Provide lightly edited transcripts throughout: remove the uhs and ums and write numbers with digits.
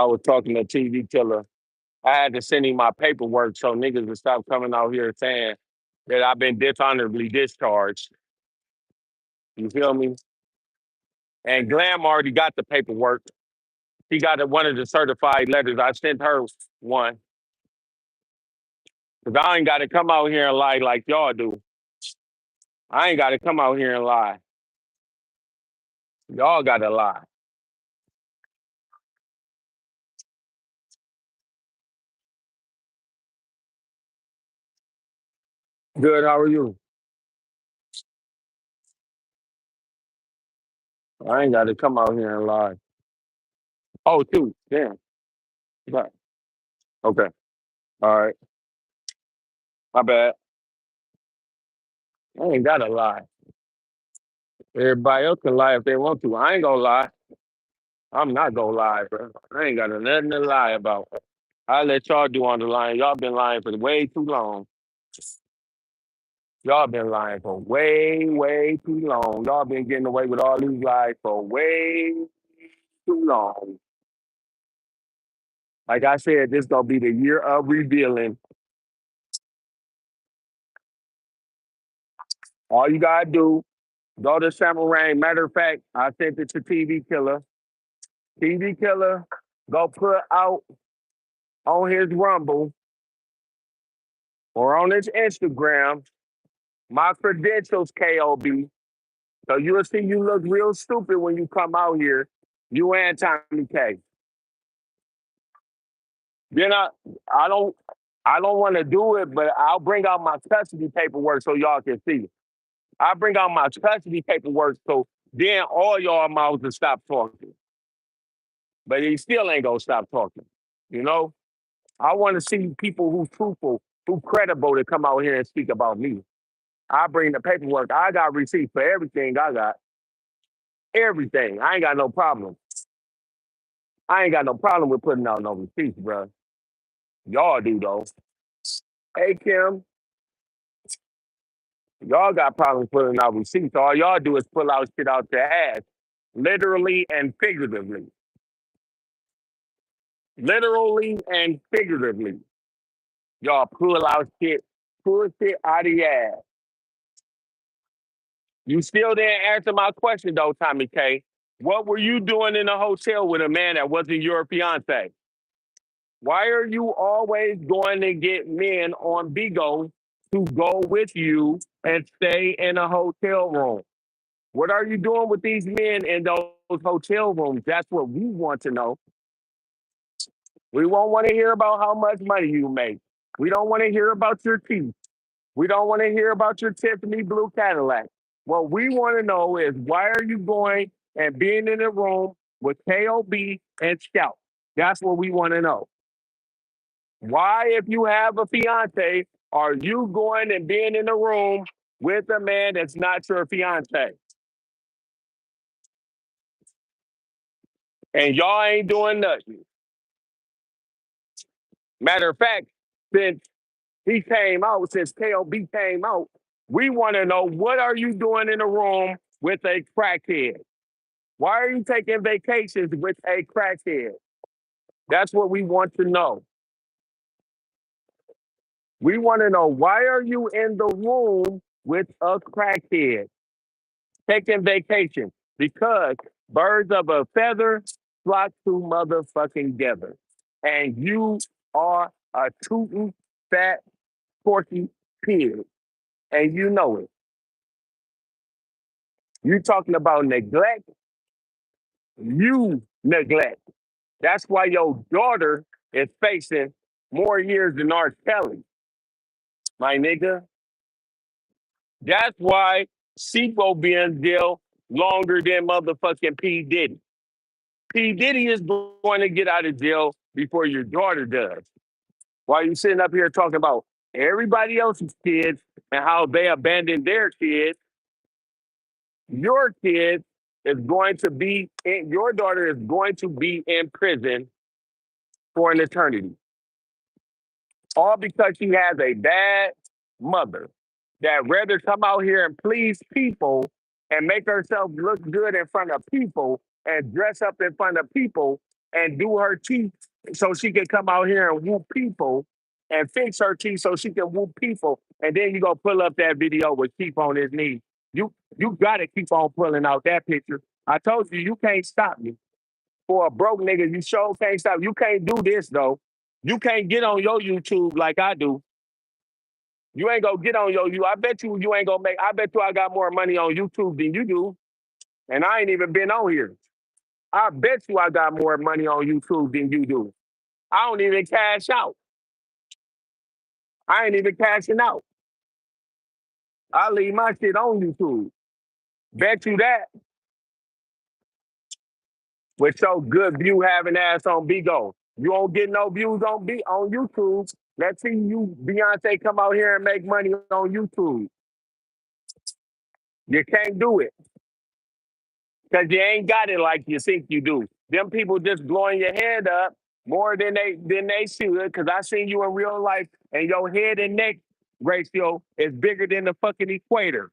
I was talking to TV Killer. I had to send him my paperwork so niggas would stop coming out here saying that I've been dishonorably discharged. You feel me? And Glam already got the paperwork. He got one of the certified letters. I sent her one because I ain't got to come out here and lie like y'all do. I ain't got to come out here and lie. Y'all got to lie. Good. How are you? I ain't got to come out here and lie. Oh, two. Damn. Right. Okay. All right. My bad. I ain't got to lie. Everybody else can lie if they want to. I ain't gonna lie. I'm not gonna lie, bro. I ain't got nothing to lie about. I let y'all do on the line. Y'all been lying for way too long. Y'all been lying for way, way too long. Y'all been getting away with all these lies for way too long. Like I said, this gonna be the year of revealing. All you gotta do, go to Samarang. Matter of fact, I sent it to TV Killer. TV Killer, go put out on his Rumble or on his Instagram my credentials, KOB. So you'll see you look real stupid when you come out here. You and Tommy K. Then I don't I don't want to do it, but I'll bring out my custody paperwork so y'all can see. I bring out my custody paperwork so then all y'all mouths will stop talking. But he still ain't gonna stop talking. You know? I want to see people who truthful, who credible to come out here and speak about me. I bring the paperwork. I got receipts for everything I got. Everything. I ain't got no problem. I ain't got no problem with putting out no receipts, bro. Y'all do though. Hey Kim, y'all got problems putting out receipts. All y'all do is pull out shit out your ass, literally and figuratively. Literally and figuratively. Y'all pull shit out of your ass. You still didn't answer my question though, Tommy K. What were you doing in a hotel with a man that wasn't your fiance? Why are you always going to get men on Bigo to go with you and stay in a hotel room? What are you doing with these men in those hotel rooms? That's what we want to know. We won't want to hear about how much money you make. We don't want to hear about your teeth. We don't want to hear about your Tiffany blue Cadillac. What we want to know is why are you going and being in a room with KOB and Scout? That's what we want to know. Why, if you have a fiance, are you going and being in a room with a man that's not your fiance? And y'all ain't doing nothing. Matter of fact, since since KOB came out, we want to know what are you doing in a room with a crackhead? Why are you taking vacations with a crackhead? That's what we want to know. We want to know why are you in the room with a crackhead taking vacation? Because birds of a feather flock to motherfucking together. And you are a tootin' fat porky pig. And you know it. You talking about neglect, you neglect. That's why your daughter is facing more years than R. Kelly, my nigga. That's why Sipo be in jail longer than motherfucking P. Diddy. P. Diddy is going to get out of jail before your daughter does. While you sitting up here talking about everybody else's kids and how they abandoned their kids, your kid is going to be, your daughter is going to be in prison for an eternity. All because she has a bad mother that rather come out here and please people and make herself look good in front of people and dress up in front of people and do her teeth so she can come out here and whoop people and fix her teeth so she can whoop people. And then you go pull up that video with Keith on his knee. You gotta keep on pulling out that picture. I told you can't stop me. For a broke nigga, you sure can't stop. You can't do this though. You can't get on your YouTube like I do. You ain't gonna get on your you. I bet you ain't gonna make. I bet you I got more money on YouTube than you do, and I ain't even been on here. I bet you I got more money on YouTube than you do. I don't even cash out. I ain't even cashing out. I leave my shit on YouTube. Bet you that with your good view having ass on Bigo. You won't get no views on YouTube. Let's see you, Beyonce, come out here and make money on YouTube. You can't do it because you ain't got it like you think you do. Them people just blowing your head up more than they should. Because I seen you in real life, and your head and neck ratio is bigger than the fucking equator.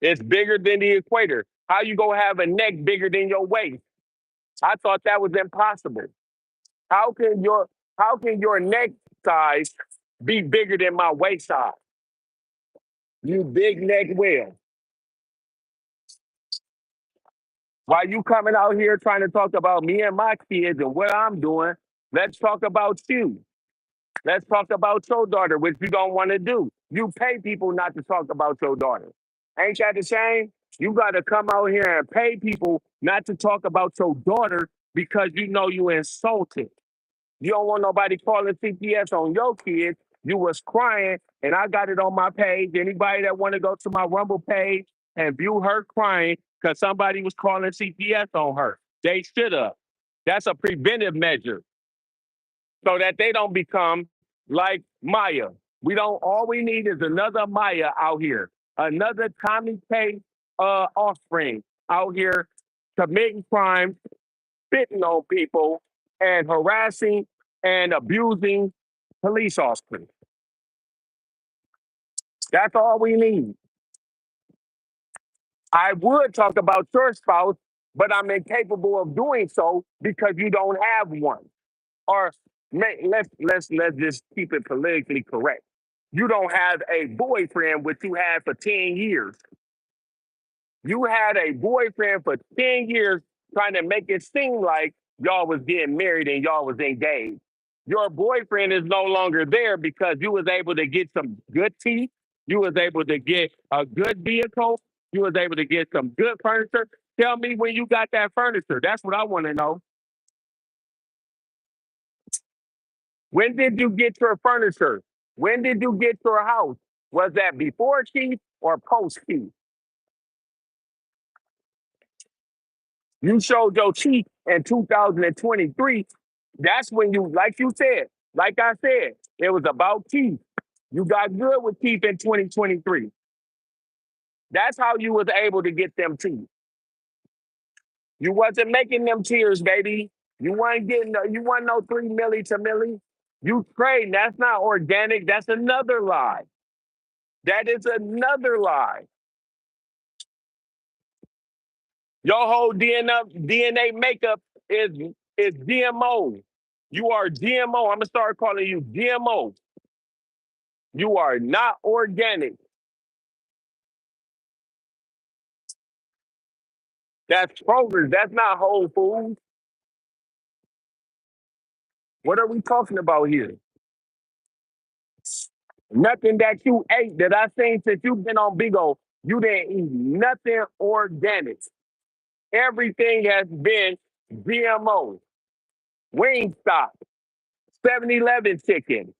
It's bigger than the equator. How you gonna have a neck bigger than your waist? I thought that was impossible. How can your neck size be bigger than my waist size? You big neck whale. Why you coming out here trying to talk about me and my kids and what I'm doing? Let's talk about you. Let's talk about your daughter, which you don't want to do. You pay people not to talk about your daughter. Ain't that the same? You got to come out here and pay people not to talk about your daughter because you know you insulted. You don't want nobody calling CPS on your kids. You was crying, and I got it on my page. Anybody that want to go to my Rumble page and view her crying because somebody was calling CPS on her, they should have. That's a preventive measure so that they don't become like Maya. We don't. All we need is another Maya out here, another Tommy K offspring out here committing crimes, spitting on people, and harassing and abusing police officers. That's all we need. I would talk about your spouse, but I'm incapable of doing so because you don't have one. Or let's just keep it politically correct. You don't have a boyfriend which you had for 10 years. You had a boyfriend for 10 years trying to make it seem like y'all was getting married and y'all was engaged. Your boyfriend is no longer there because you was able to get some good teeth. You was able to get a good vehicle. You was able to get some good furniture. Tell me when you got that furniture. That's what I want to know. When did you get your furniture? When did you get your house? Was that before Keith or post Keith? You showed your teeth in 2023. That's when you, like you said, like I said, it was about teeth. You got good with teeth in 2023. That's how you was able to get them teeth. You wasn't making them tears, baby. You wasn't no 3 milli to milli. You trading. That's not organic. That's another lie. That is another lie. Your whole DNA makeup is GMO. You are GMO. I'm gonna start calling you GMO. You are not organic. That's Kroger's. That's not Whole Foods. What are we talking about here? Nothing that you ate that I seen since you've been on Big O. You didn't eat nothing organic. Everything has been GMO. Wingstop, 7-Eleven chicken.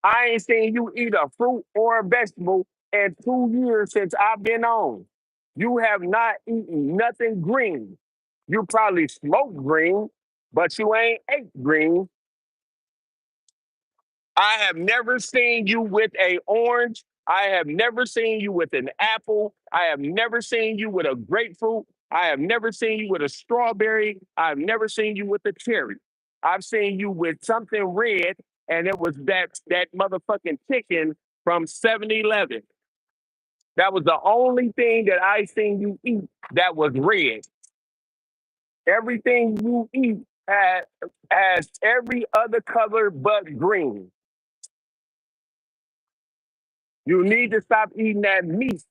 I ain't seen you eat a fruit or a vegetable in 2 years since I've been on. You have not eaten nothing green. You probably smoked green, but you ain't ate green. I have never seen you with a orange. I have never seen you with an apple. I have never seen you with a grapefruit. I have never seen you with a strawberry. I've never seen you with a cherry. I've seen you with something red, and it was that motherfucking chicken from 7-Eleven. That was the only thing that I seen you eat that was red. Everything you eat has every other color but green. You need to stop eating that meat.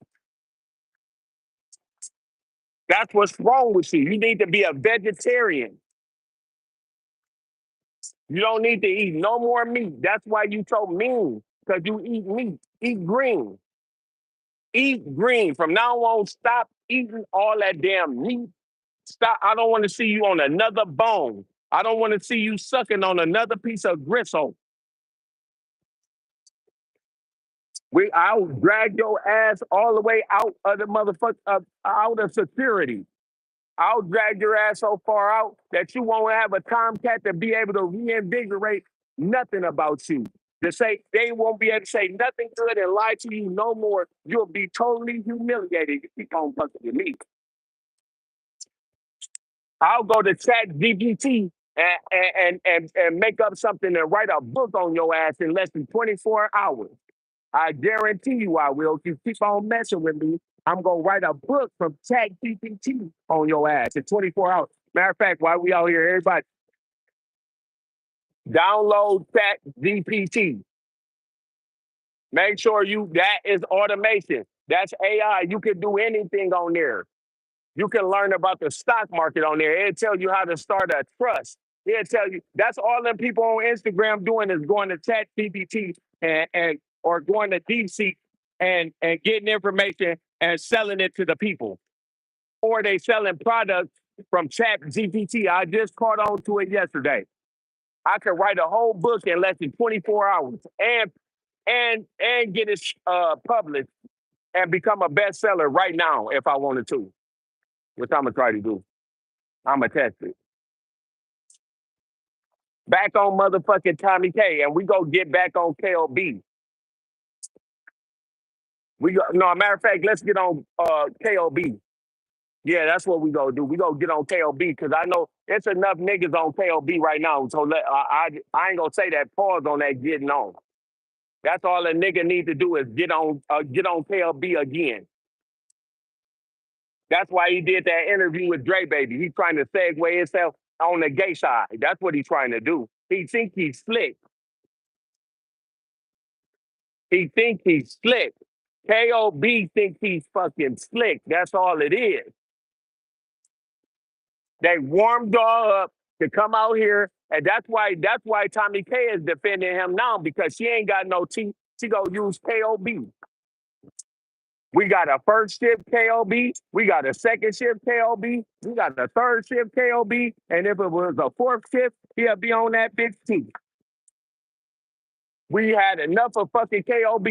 That's what's wrong with you. You need to be a vegetarian. You don't need to eat no more meat. That's why you so mean, because you eat meat. Eat green. Eat green. From now on, stop eating all that damn meat. Stop. I don't want to see you on another bone. I don't want to see you sucking on another piece of gristle. I'll drag your ass all the way out of the motherfucker, out of security. I'll drag your ass so far out that you won't have a Tomcat to be able to reinvigorate nothing about you. To say they won't be able to say nothing good and lie to you no more. You'll be totally humiliated if you keep on fucking with me. I'll go to Chat GPT and make up something and write a book on your ass in less than 24 hours. I guarantee you I will. If you keep on messing with me, I'm gonna write a book from Chat GPT on your ass in 24 hours. Matter of fact, while we out here, everybody download Chat GPT. Make sure that is automation. That's AI. You can do anything on there. You can learn about the stock market on there. It'll tell you how to start a trust. It'll tell you that's all them people on Instagram doing is going to Chat GPT and or going to DeepSeek and getting information and selling it to the people. Or they selling products from Chat GPT. I just caught on to it yesterday. I could write a whole book in less than 24 hours and get it published and become a bestseller right now if I wanted to, which I'm gonna try to do. I'm gonna test it. Back on motherfucking Tommy K, and we go get back on KOB. We go, no, matter of fact, let's get on KOB. Yeah, that's what we go do. We go get on KOB because I know it's enough niggas on KOB right now. So I ain't gonna say that. Pause on that getting on. That's all a nigga need to do is get on KOB again. That's why he did that interview with Dre Baby. He's trying to segue himself on the gay side. That's what he's trying to do. He think he's slick. He think he's slick. KOB think he's fucking slick. That's all it is. They warmed y'all up to come out here, and that's why Tommy K is defending him now because she ain't got no teeth. She gonna use KOB. We got a first shift KOB. We got a second shift KOB. We got a third shift KOB. And if it was a fourth shift, he'll be on that bitch too. We had enough of fucking KOB.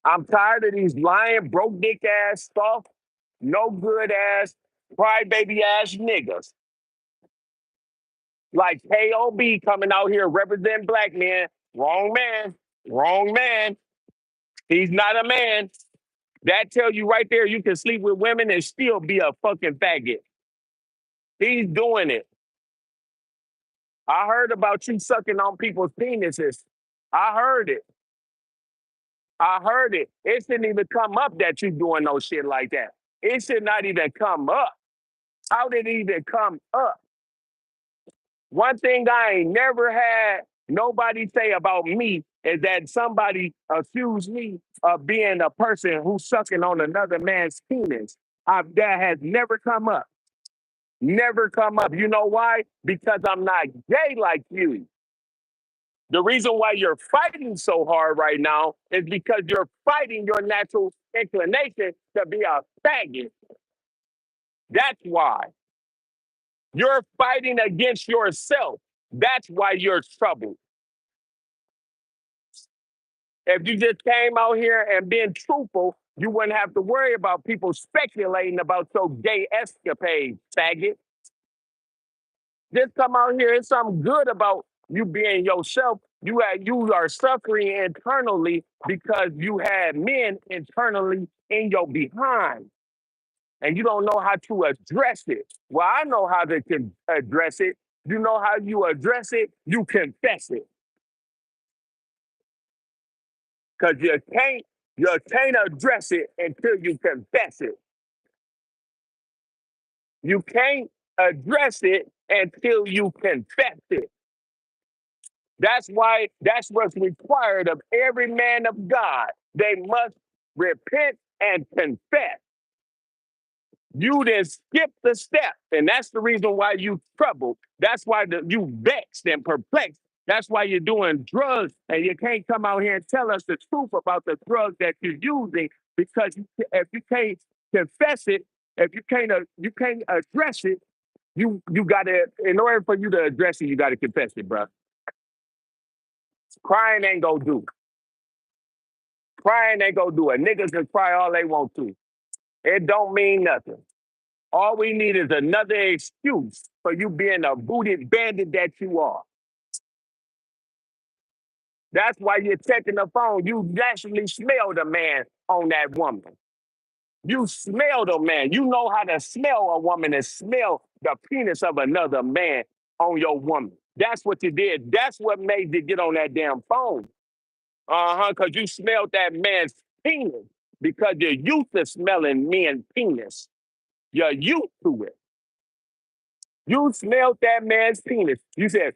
I'm tired of these lying, broke dick ass, soft, no good ass, crybaby ass niggas. Like KOB coming out here representing black men. Wrong man. Wrong man. He's not a man. That tell you right there you can sleep with women and still be a fucking faggot. He's doing it. I heard about you sucking on people's penises. I heard it. I heard it. It shouldn't even come up that you doing no shit like that. It should not even come up. How did it even come up? One thing I ain't never had nobody say about me is that somebody accused me of being a person who's sucking on another man's penis. That has never come up. Never come up. You know why? Because I'm not gay like you. The reason why you're fighting so hard right now is because you're fighting your natural inclination to be a faggot. That's why. You're fighting against yourself. That's why you're troubled. If you just came out here and been truthful, you wouldn't have to worry about people speculating about your gay escapade, faggot. Just come out here. It's something good about you being yourself. You are suffering internally because you had men internally in your behind, and you don't know how to address it. Well, I know how to address it. You know how you address it? You confess it. Because You can't address it until you confess it. You can't address it until you confess it. That's what's required of every man of God. They must repent and confess. You then skip the step, and that's the reason why you troubled. That's why you vexed and perplexed. That's why you're doing drugs, and you can't come out here and tell us the truth about the drugs that you're using because if you can't confess it, if you can't address it, you got to. In order for you to address it, you got to confess it, bro. Crying ain't gonna do. Crying ain't gonna do it. Niggas can cry all they want to. It don't mean nothing. All we need is another excuse for you being a booted bandit that you are. That's why you're checking the phone. You naturally smell the man on that woman. You smell the man. You know how to smell a woman and smell the penis of another man on your woman. That's what you did. That's what made you get on that damn phone. Uh-huh, because you smelled that man's penis because you're used to smelling men's penis. You're used to it. You smelled that man's penis. You said,